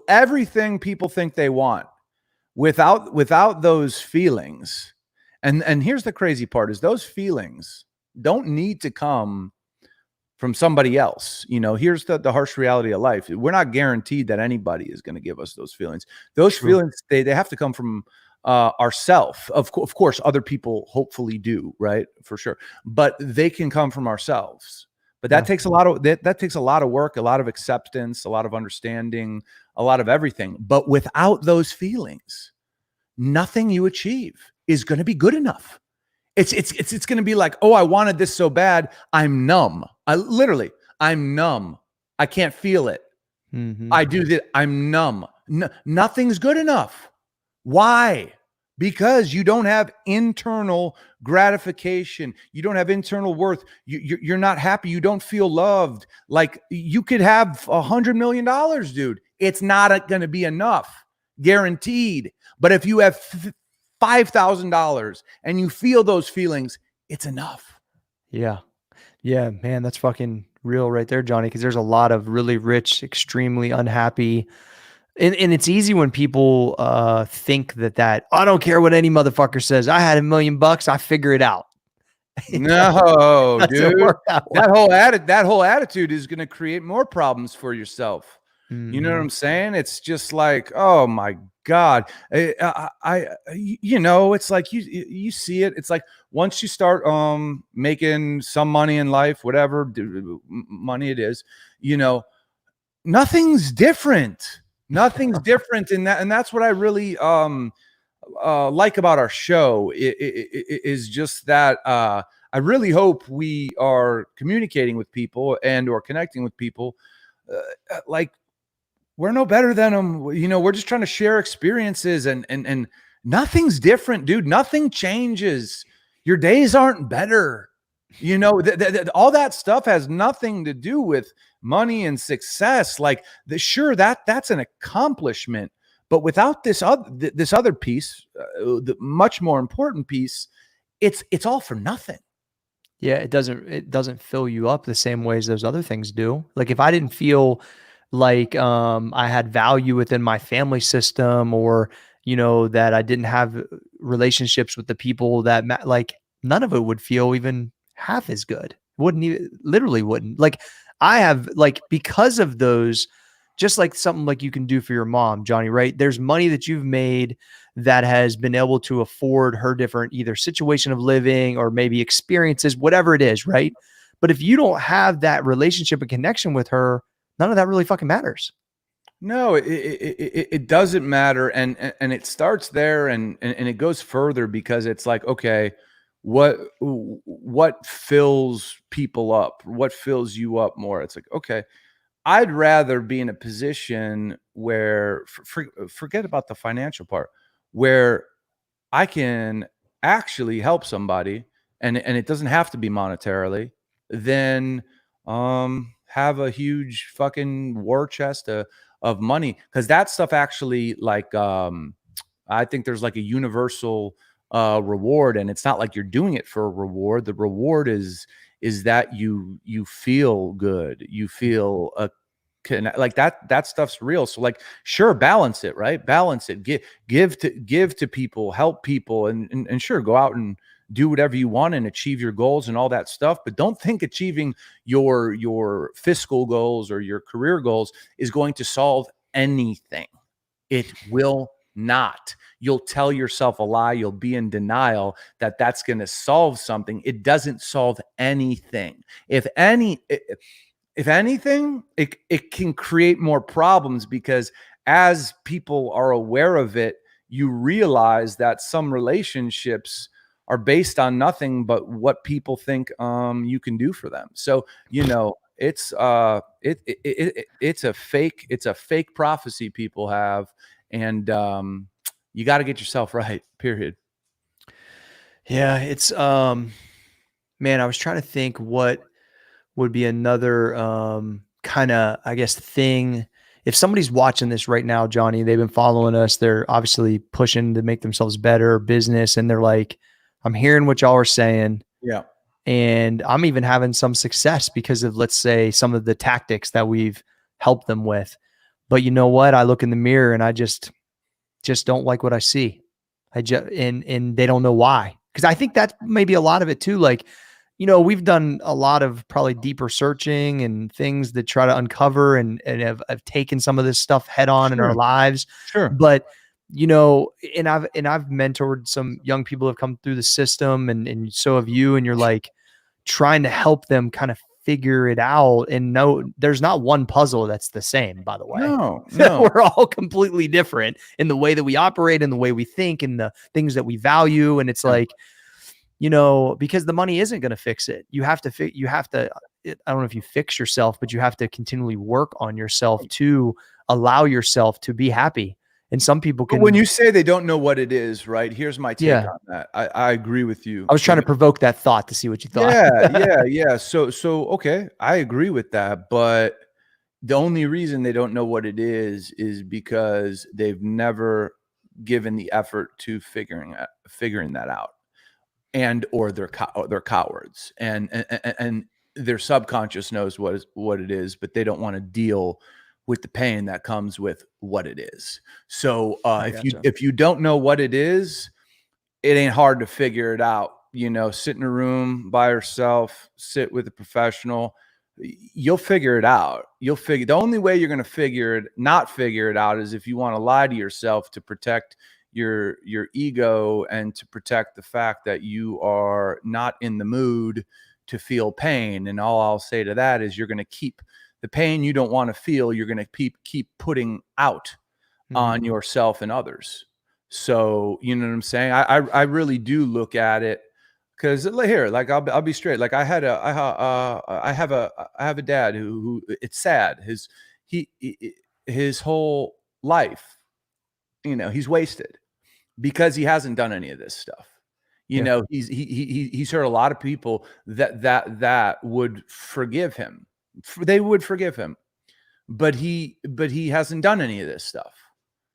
everything people think they want, without those feelings, and here's the crazy part, is those feelings don't need to come from somebody else. Here's the harsh reality of life. We're not guaranteed that anybody is going to give us those feelings. Those feelings, they have to come from ourself. Of course, other people hopefully do, right? For sure. But they can come from ourselves. But that takes a lot of that takes a lot of work, a lot of acceptance, a lot of understanding, a lot of everything. But without those feelings, nothing you achieve is going to be good enough. It's going to be like, oh, I wanted this so bad, I'm numb. I'm numb. I can't feel it. Mm-hmm. I do that. I'm numb. Nothing's good enough. Why? Because you don't have internal gratification. You don't have internal worth. You're not happy. You don't feel loved. Like, you could have $100 million, dude. It's not going to be enough, guaranteed. But if you have $5,000 and you feel those feelings, it's enough. Yeah. Yeah, man, that's fucking real right there, Johnny, because there's a lot of really rich, extremely unhappy. And it's easy when people think that I don't care what any motherfucker says. I had $1 million. I figure it out. No, dude. That whole attitude is going to create more problems for yourself. Mm-hmm. You know what I'm saying? It's just like, oh my God. It's like you see it. It's like once you start making some money in life, whatever money it is, nothing's different. Nothing's different in that. And that's what I really like about our show is just that I really hope we are communicating with people and or connecting with people like we're no better than them. You know, we're just trying to share experiences and nothing's different, dude. Nothing changes. Your days aren't better. You know, all that stuff has nothing to do with money and success. Like sure, that's an accomplishment, but without this other piece, the much more important piece, it's all for nothing. Yeah, it doesn't fill you up the same way as those other things do. Like if I didn't feel like I had value within my family system, or that I didn't have relationships with the people that like none of it would feel even half as good. Wouldn't even literally wouldn't. Like I have like because of those, just like something like you can do for your mom, Johnny, right? There's money that you've made that has been able to afford her different either situation of living or maybe experiences, whatever it is, right? But if you don't have that relationship and connection with her, none of that really fucking matters. No, it doesn't matter, and it starts there, and it goes further because it's like, okay, what fills people up? What fills you up more? It's like, okay, I'd rather be in a position where forget about the financial part, where I can actually help somebody, and it doesn't have to be monetarily, then have a huge fucking war chest of money, because that stuff actually like I think there's like a universal reward, and it's not like you're doing it for a reward. The reward is that you feel good, you feel like that stuff's real. So like sure, balance it, right? Balance it, give to people, help people, and sure, go out and do whatever you want and achieve your goals and all that stuff, but don't think achieving your fiscal goals or your career goals is going to solve anything. It will not. You'll tell yourself a lie. You'll be in denial that that's going to solve something. It doesn't solve anything. If anything, it can create more problems, because as people are aware of it, you realize that some relationships are based on nothing but what people think you can do for them. So, it's it's a fake prophecy people have, and you got to get yourself right, period. Yeah, it's man, I was trying to think what would be another kind of, I guess, thing. If somebody's watching this right now, Johnny, they've been following us, they're obviously pushing to make themselves better, business, and they're like, I'm hearing what y'all are saying. Yeah. And I'm even having some success because of, let's say, some of the tactics that we've helped them with. But you know what? I look in the mirror and I just don't like what I see. And they don't know why. Because I think that's maybe a lot of it too. Like, we've done a lot of probably deeper searching and things that try to uncover and have taken some of this stuff head on in our lives. Sure. But and I've mentored some young people who have come through the system, and so have you, and you're like trying to help them kind of figure it out. And no, there's not one puzzle that's the same, by the way. No. We're all completely different in the way that we operate and the way we think and the things that we value. And it's like, because the money isn't going to fix it. You have to I don't know if you fix yourself, but you have to continually work on yourself to allow yourself to be happy. And some people can. But when you say they don't know what it is, right? Here's my take on that. I agree with you. I was trying to provoke that thought to see what you thought. Yeah. So okay, I agree with that. But the only reason they don't know what it is because they've never given the effort to figuring that out, and or they're cowards, and their subconscious knows what it is, but they don't want to deal with the pain that comes with what it is. So if you don't know what it is, it ain't hard to figure it out. Sit in a room by yourself, sit with a professional, you'll figure it out. The only way you're going to not figure it out is if you want to lie to yourself to protect your ego and to protect the fact that you are not in the mood to feel pain. And all I'll say to that is you're going to keep the pain you don't want to feel, you're going to keep putting out on yourself and others. So, you know what I'm saying? I really do look at it because here, like I'll be straight. Like I have a dad who it's sad. His whole life, he's wasted because he hasn't done any of this stuff. Yeah. He's hurt a lot of people that would forgive him. They would forgive him, but he hasn't done any of this stuff.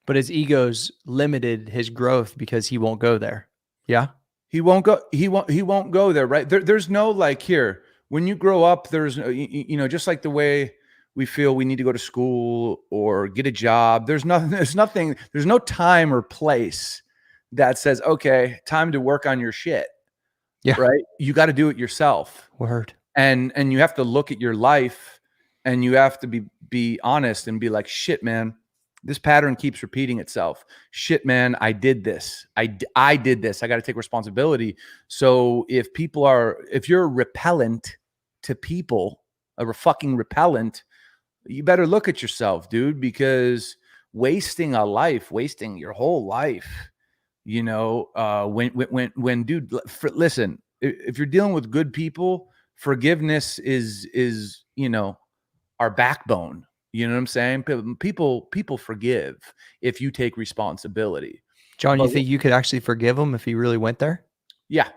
But his ego's limited his growth because he won't go there. Yeah. He won't go. He won't go there. Right. There's no like here when you grow up. There's just like the way we feel we need to go to school or get a job. There's nothing. There's no time or place that says, okay, time to work on your shit. Yeah. Right. You got to do it yourself. Word. And you have to look at your life and you have to be honest and be like, shit, man, this pattern keeps repeating itself. Shit, man, I did this. I did this. I got to take responsibility. So if you're repellent to people, a fucking repellent, you better look at yourself, dude, because wasting your whole life, when dude, listen, if you're dealing with good people, forgiveness is our backbone. You know what I'm saying? People forgive if you take responsibility. John, you think you could actually forgive him if he really went there? Yeah.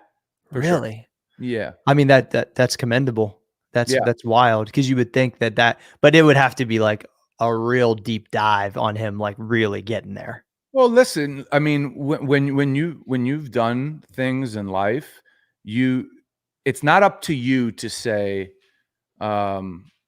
Really? Sure. Yeah. I mean, that's commendable. That's wild because you would think that, but it would have to be like a real deep dive on him, like really getting there. Well, listen, I mean, when you've done things in life, it's not up to you to say,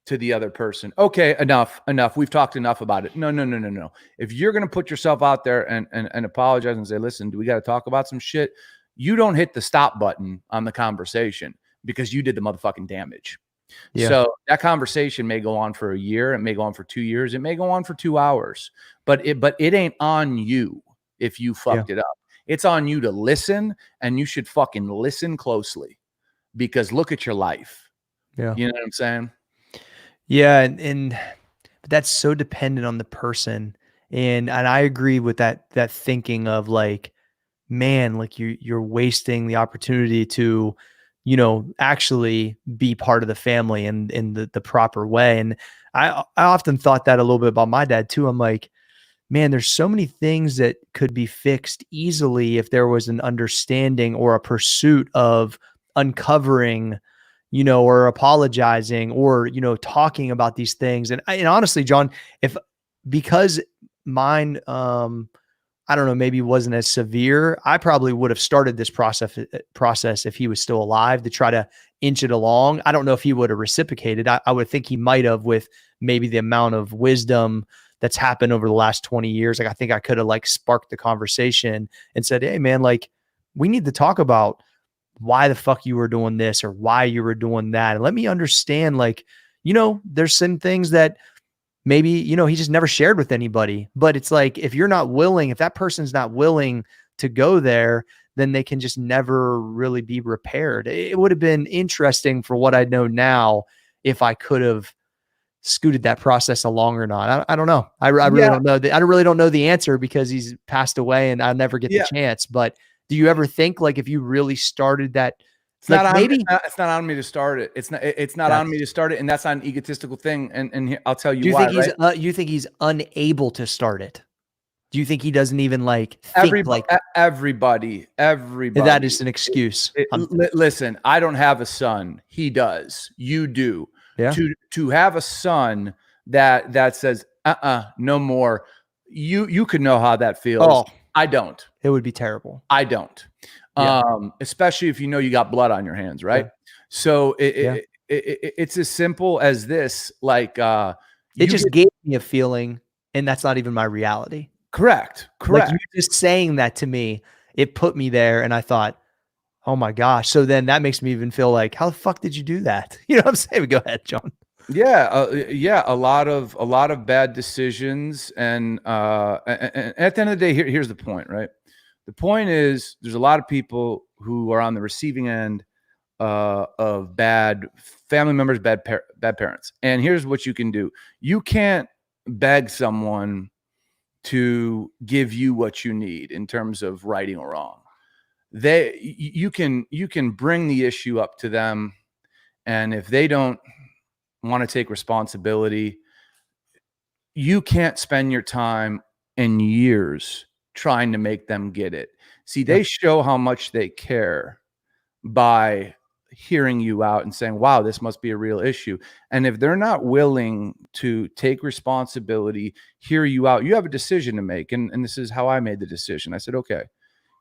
to the other person, okay, enough. We've talked enough about it. No. If you're going to put yourself out there and apologize and say, listen, do we got to talk about some shit? You don't hit the stop button on the conversation because you did the motherfucking damage. Yeah. So that conversation may go on for a year. It may go on for 2 years. It may go on for 2 hours, but it ain't on you if you fucked it up. It's on you to listen, and you should fucking listen closely because look at your life. Yeah. You know what I'm saying? Yeah, but that's so dependent on the person, and I agree with that thinking of like, man, like you're wasting the opportunity to, actually be part of the family in the proper way. And I often thought that a little bit about my dad too. I'm like, man, there's so many things that could be fixed easily if there was an understanding or a pursuit of uncovering, or apologizing or, talking about these things. And honestly, John, because mine, I don't know, maybe wasn't as severe, I probably would have started this process if he was still alive to try to inch it along. I don't know if he would have reciprocated. I would think he might have, with maybe the amount of wisdom that's happened over the last 20 years. Like, I think I could have like sparked the conversation and said, hey man, like we need to talk about why the fuck you were doing this or why you were doing that. And let me understand, like, there's some things that maybe, he just never shared with anybody, but it's like, if that person's not willing to go there, then they can just never really be repaired. It would have been interesting for what I know now if I could have scooted that process along or not. I don't know. I really don't know. I really don't know the answer because he's passed away and I'll never get the chance. But do you ever think, like, if you really started that, it's not on me to start it. It's not on me to start it. And that's not an egotistical thing. And I'll tell you why. You think he's unable to start it? Do you think he doesn't even like think everybody? That is an excuse. Listen, I don't have a son. He does. You do. Yeah. To have a son that says, no more. You could know how that feels. Oh, I don't. It would be terrible. I don't. Yeah. Especially if you got blood on your hands, right? Yeah. So it's as simple as this. Like, it just gave me a feeling, and that's not even my reality. Correct. Like, you just saying that to me, it put me there, and I thought, oh my gosh. So then that makes me even feel like, how the fuck did you do that? You know what I'm saying? Go ahead, John. Yeah. A lot of bad decisions. And at the end of the day, here's the point, right? The point is there's a lot of people who are on the receiving end of bad family members, bad parents. And here's what you can do. You can't beg someone to give you what you need in terms of righting or wrong. You can bring the issue up to them, and if they don't want to take responsibility, you can't spend your time and years trying to make them get it. See, they show how much they care by hearing you out and saying, wow, this must be a real issue. And if they're not willing to take responsibility, hear you out, you have a decision to make. And this is how I made the decision. I said, okay,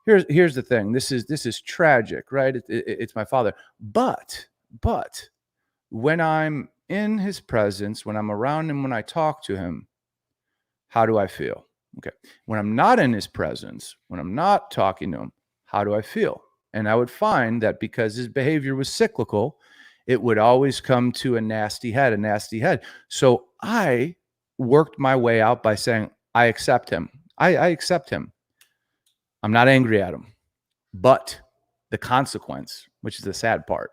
here's the thing. This is tragic, right? It's my father. But when I'm in his presence, when I'm around him, when I talk to him, how do I feel? Okay. When I'm not in his presence, when I'm not talking to him, how do I feel? And I would find that because his behavior was cyclical, it would always come to a nasty head. So I worked my way out by saying, I accept him. I accept him. I'm not angry at him. But the consequence, which is the sad part,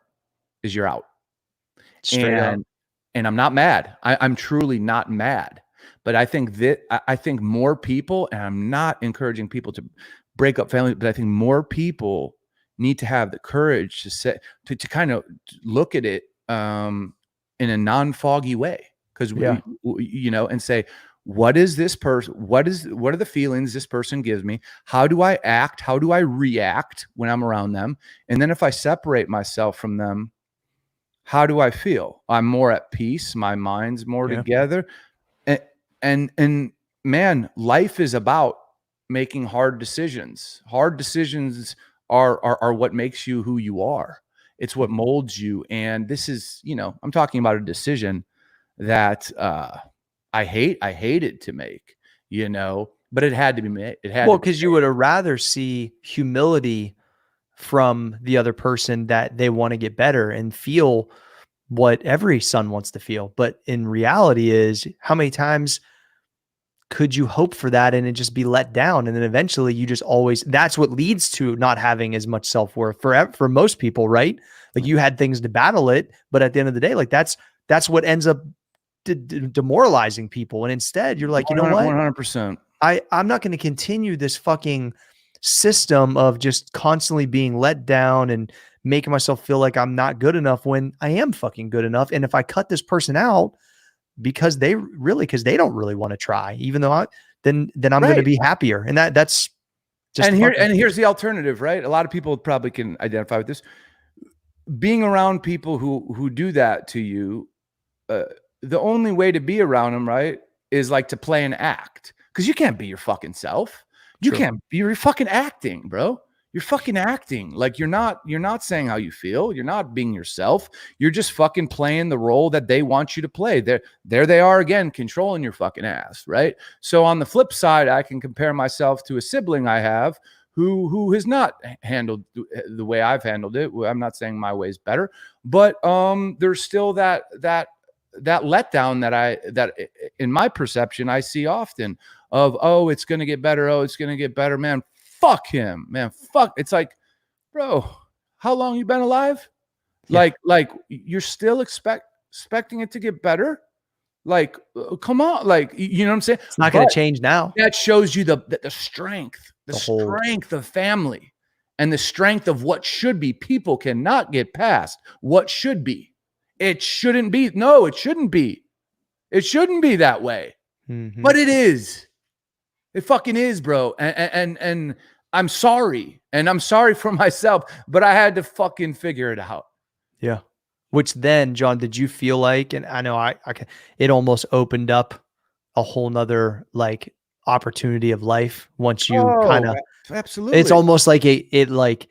is you're out. Straight up. And I'm not mad. I'm truly not mad. But I think more people, and I'm not encouraging people to break up families, but I think more people need to have the courage to kind of look at it in a non-foggy way. Because and say, what is this person? What are the feelings this person gives me? How do I act? How do I react when I'm around them? And then if I separate myself from them, how do I feel? I'm more at peace. My mind's more together. And man, life is about making hard decisions. Hard decisions are what makes you who you are. It's what molds you. And this is, I'm talking about a decision that I hated to make, but it had to be made. Because you would rather see humility from the other person, that they want to get better and feel what every son wants to feel. But in reality is, how many times could you hope for that and it just be let down? And then eventually you just that's what leads to not having as much self-worth for most people, right? Like, you had things to battle it, but at the end of the day, like that's what ends up demoralizing people. And instead you're like, you know what? 100%. I'm not going to continue this fucking system of just constantly being let down and making myself feel like I'm not good enough when I am fucking good enough. And if I cut this person out because they don't really want to try, even though then I'm going to be happier. And that's just, and here's the alternative, right? A lot of people probably can identify with this. Being around people who do that to you, the only way to be around them, right, is like to play an act, because you can't be your fucking self. You're fucking acting, bro. You're fucking acting. Like, you're not saying how you feel. You're not being yourself. You're just fucking playing the role that they want you to play. There they are again, controlling your fucking ass, right? So on the flip side, I can compare myself to a sibling I have who has not handled the way I've handled it. I'm not saying my way is better, but there's still that letdown that in my perception I see often of, oh, it's going to get better. Oh, it's going to get better, man. Fuck him, man. Fuck. It's like, bro, how long you been alive? Yeah. Like you're still expecting it to get better? Like, come on. Like, you know what I'm saying? It's not going to change now. That shows you the strength, strength of family, and the strength of what should be. People cannot get past what should be. It shouldn't be. No, it shouldn't be. It shouldn't be that way. Mm-hmm. But it is. It fucking is, bro. And I'm sorry. And I'm sorry for myself, but I had to fucking figure it out. Yeah. Which then, John, did you feel like, and I know it almost opened up a whole nother like opportunity of life once you kind of, absolutely. It's almost like it like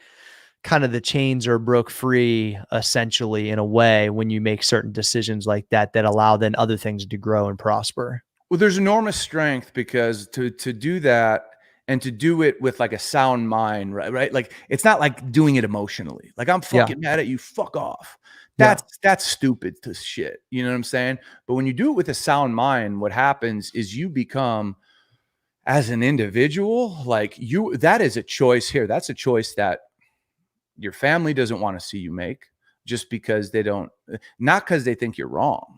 kind of the chains are broke free essentially in a way when you make certain decisions like that allow then other things to grow and prosper. Well, there's enormous strength because to do that and to do it with like a sound mind, right? Like, it's not like doing it emotionally. Like, I'm fucking mad at you. Fuck off. That's stupid to shit. You know what I'm saying? But when you do it with a sound mind, what happens is you become, as an individual, like that is a choice here. That's a choice that your family doesn't want to see you make just because not because they think you're wrong,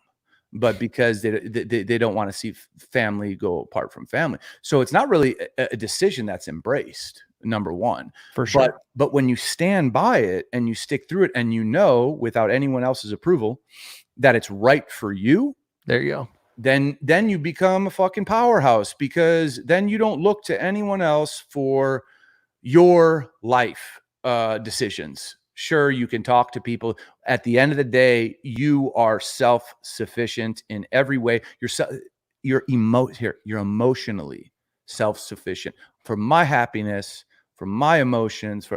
but because they don't want to see family go apart from family. So it's not really a decision that's embraced, number one. For sure. But when you stand by it and you stick through it, and you know without anyone else's approval that it's right for you, There you go. then you become a fucking powerhouse, because then you don't look to anyone else for your life decisions. Sure, you can talk to people. At the end of the day, you are self-sufficient in every way. You're emotionally self-sufficient. For my happiness, for my emotions,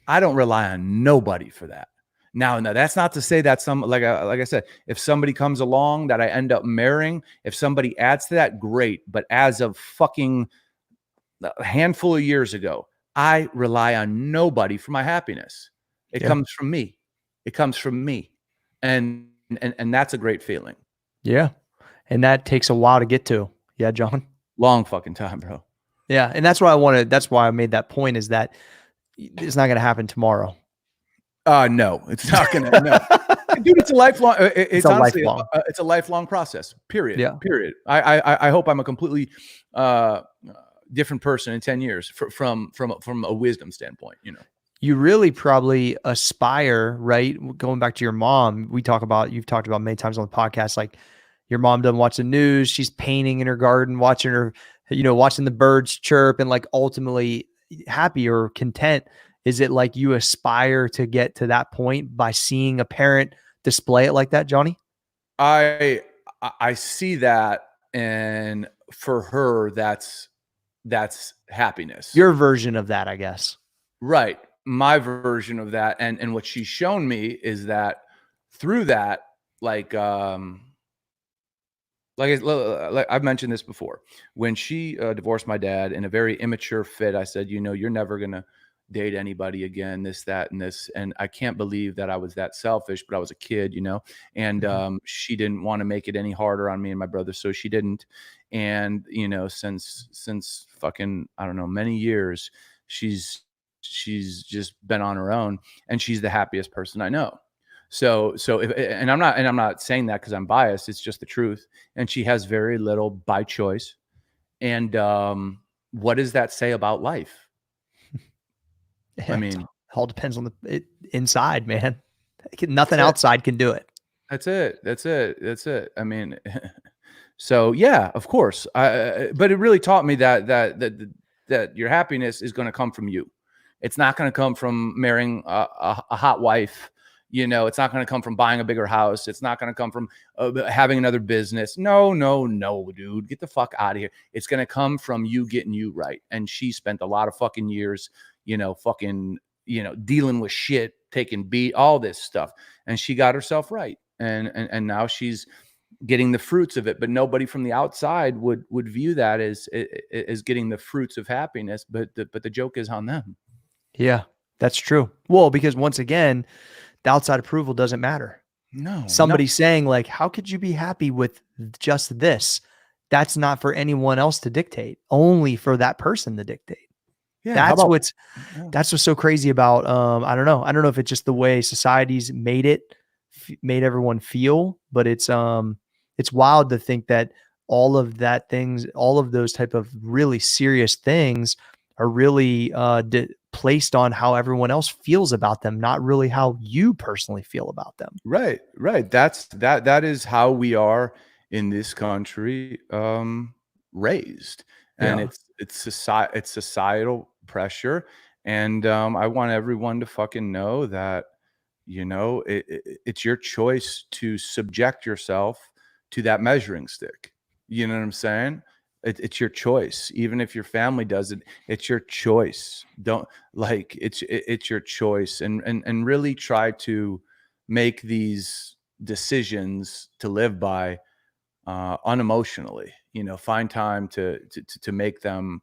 I don't rely on nobody for that. Now, that's not to say that like I said, if somebody comes along that I end up marrying, if somebody adds to that, great. But as of fucking a handful of years ago, I rely on nobody for my happiness. It comes from me. It comes from me. And that's a great feeling. Yeah. And that takes a while to get to. Yeah, John. Long fucking time, bro. Yeah. And that's why I made that point, is that it's not going to happen tomorrow. No, it's not going to. No. Dude, it's a lifelong. It's honestly, it's a lifelong process. Period. Yeah. Period. I hope I'm a completely different person in 10 years from a wisdom standpoint. You know, you really probably aspire, right? Going back to your mom, you've talked about many times on the podcast, like your mom doesn't watch the news. She's painting in her garden, watching the birds chirp, and like ultimately happy or content. Is it like you aspire to get to that point by seeing a parent display it like that, Johnny? I see that, and for her, that's happiness. Your version of that, I guess. Right. My version of that. And what she's shown me is that through that, like I've mentioned this before, when she divorced my dad in a very immature fit, I said, you're never going to date anybody again, this, that, and this. And I can't believe that I was that selfish, but I was a kid, and she didn't want to make it any harder on me and my brother. So she didn't. And, since fucking, I don't know, many years, she's just been on her own, and she's the happiest person I know. So I'm not saying that because I'm biased. It's just the truth. And she has very little by choice. And what does that say about life? I mean, it all depends on the inside, man. Nothing outside can do it. That's it. I mean, so yeah, of course. But it really taught me that your happiness is going to come from you. It's not going to come from marrying a hot wife. It's not going to come from buying a bigger house. It's not going to come from having another business. No, dude, get the fuck out of here. It's going to come from you getting you right. And she spent a lot of fucking years, dealing with shit, taking beat, all this stuff. And she got herself right. And now she's getting the fruits of it. But nobody from the outside would view that as getting the fruits of happiness. But the joke is on them. Yeah, that's true. Well, because once again, the outside approval doesn't matter. No. Somebody's saying like, how could you be happy with just this? That's not for anyone else to dictate, only for that person to dictate. Yeah, that's what's so crazy about, I don't know if it's just the way society's made everyone feel, but it's wild to think that all of those type of really serious things are really placed on how everyone else feels about them, not really how you personally feel about them. Right. That is how we are in this country, raised, and it's societal pressure. And I want everyone to fucking know that, it's your choice to subject yourself to that measuring stick. You know what I'm saying? It's your choice. Even if your family does it, it's your choice. It's your choice, and really try to make these decisions to live by unemotionally. Find time to make them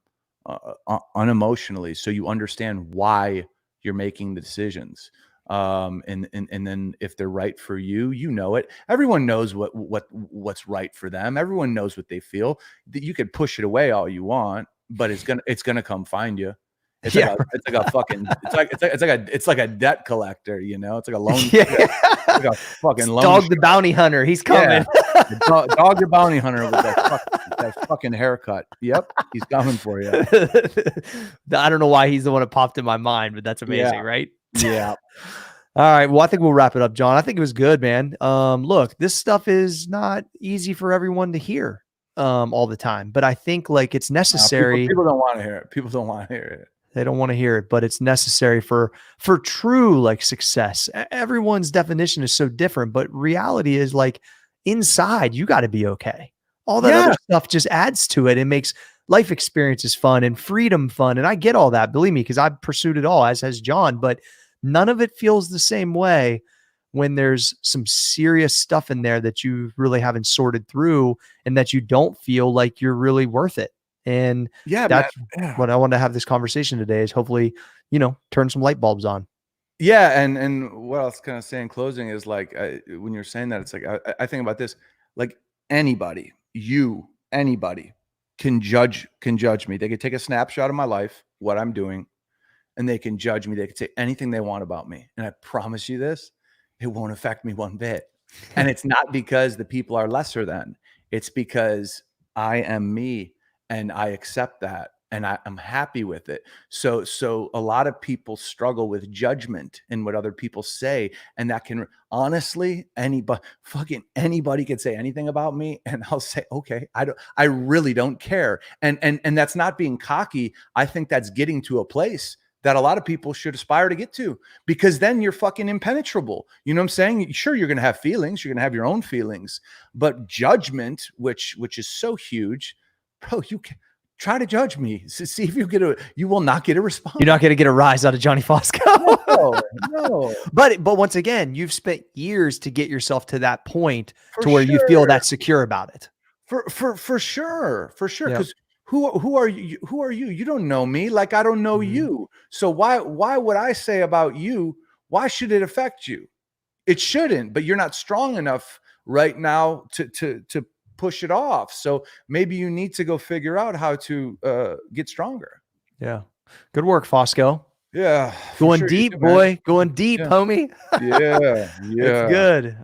unemotionally, so you understand why you're making the decisions. And then if they're right for you, it. Everyone knows what's right for them. Everyone knows what they feel. That you could push it away all you want, but it's gonna come find you. It's like it's like a debt collector, you know. It's like a loan. Yeah. Like a fucking loan. Dog the bounty hunter. He's coming. Dog the bounty hunter with that fucking haircut. Yep, he's coming for you. I don't know why he's the one that popped in my mind, but that's amazing, right? Yeah. All right. Well, I think we'll wrap it up, John. I think it was good, man. Look, this stuff is not easy for everyone to hear all the time, but I think like it's necessary. People don't want to hear it. People don't want to hear it. They don't want to hear it, but it's necessary for true like success. Everyone's definition is so different, but reality is like inside you got to be okay. All that other stuff just adds to it and makes life experiences fun and freedom fun. And I get all that, believe me, because I've pursued it all, as has John, but none of it feels the same way when there's some serious stuff in there that you really haven't sorted through and that you don't feel like you're really worth it. And that's what I want to have this conversation today is hopefully, turn some light bulbs on. Yeah. And what I was kind of saying in closing is like, when you're saying that, it's like, I think about this, like anybody can judge me. They could take a snapshot of my life, what I'm doing, and they can judge me. They can say anything they want about me. And I promise you this, it won't affect me one bit. And it's not because the people are lesser than, it's because I am me and I accept that and I'm happy with it. So a lot of people struggle with judgment and what other people say. And that can honestly, anybody could say anything about me. And I'll say, okay, I really don't care. And that's not being cocky. I think that's getting to a place that a lot of people should aspire to get to, because then you're fucking impenetrable. You know what I'm saying? Sure, you're going to have feelings. You're going to have your own feelings, but judgment, which is so huge, bro, you can try to judge me. See if you will not get a response. You're not going to get a rise out of Johnny Fosco. No. But once again, you've spent years to get yourself to that point to where you feel that secure about it. For sure. Yeah. Because who are you? Who are you? You don't know me. Like I don't know you. So why would I say about you? Why should it affect you? It shouldn't. But you're not strong enough right now to push it off. So maybe you need to go figure out how to get stronger. Yeah. Good work, Fosco. Yeah. Going deep, boy. Going deep, homie. Yeah. It's good.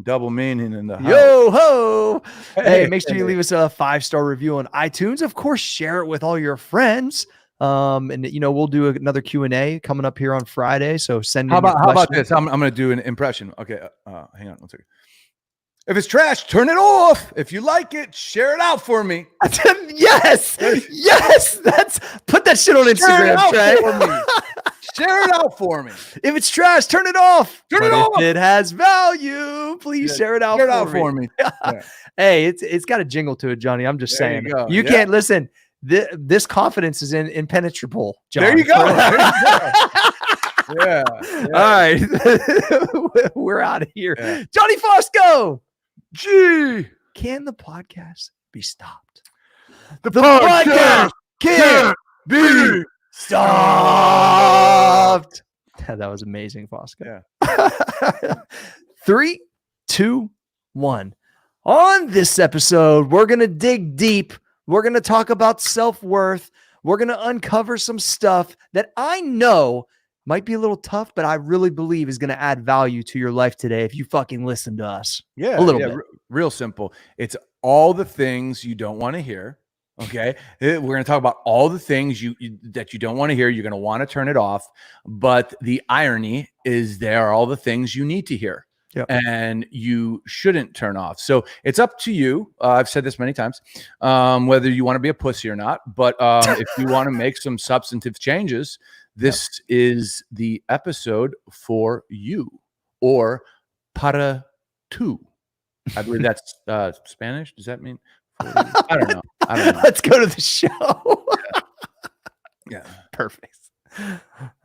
Double meaning in the house. Yo ho. Hey, make sure you leave us a 5-star review on iTunes. Of course, share it with all your friends. And we'll do another Q&A coming up here on Friday. So send how about this? I'm going to do an impression. Okay. Hang on one second. If it's trash, turn it off. If you like it, share it out for me. Yes. Put that shit on Instagram, Trey. Share it out for me. If it's trash, turn it off. Turn it off. If it has value, please share it out. Share it out for me. Yeah. Hey, it's got a jingle to it, Johnny. I'm just saying. You can't listen. This confidence is impenetrable, John. There you go. Yeah. All right. We're out of here. Yeah. Johnny Fosco. Gee. Can the podcast be stopped? The podcast can't be stopped. That was amazing, Fosco. Yeah. 3, 2, 1. On this episode, we're going to dig deep. We're going to talk about self-worth. We're going to uncover some stuff that I know might be a little tough, but I really believe is going to add value to your life today if you fucking listen to us. Yeah, a little bit. Real simple. It's all the things you don't want to hear. Okay, we're going to talk about all the things that you don't want to hear. You're going to want to turn it off. But the irony is there are all the things you need to hear. Yep. And you shouldn't turn off. So it's up to you. I've said this many times, whether you want to be a pussy or not. But if you want to make some substantive changes, this is the episode for you, or para tu. I believe that's Spanish. Does that mean? I don't know. Let's go to the show. Yeah. Perfect.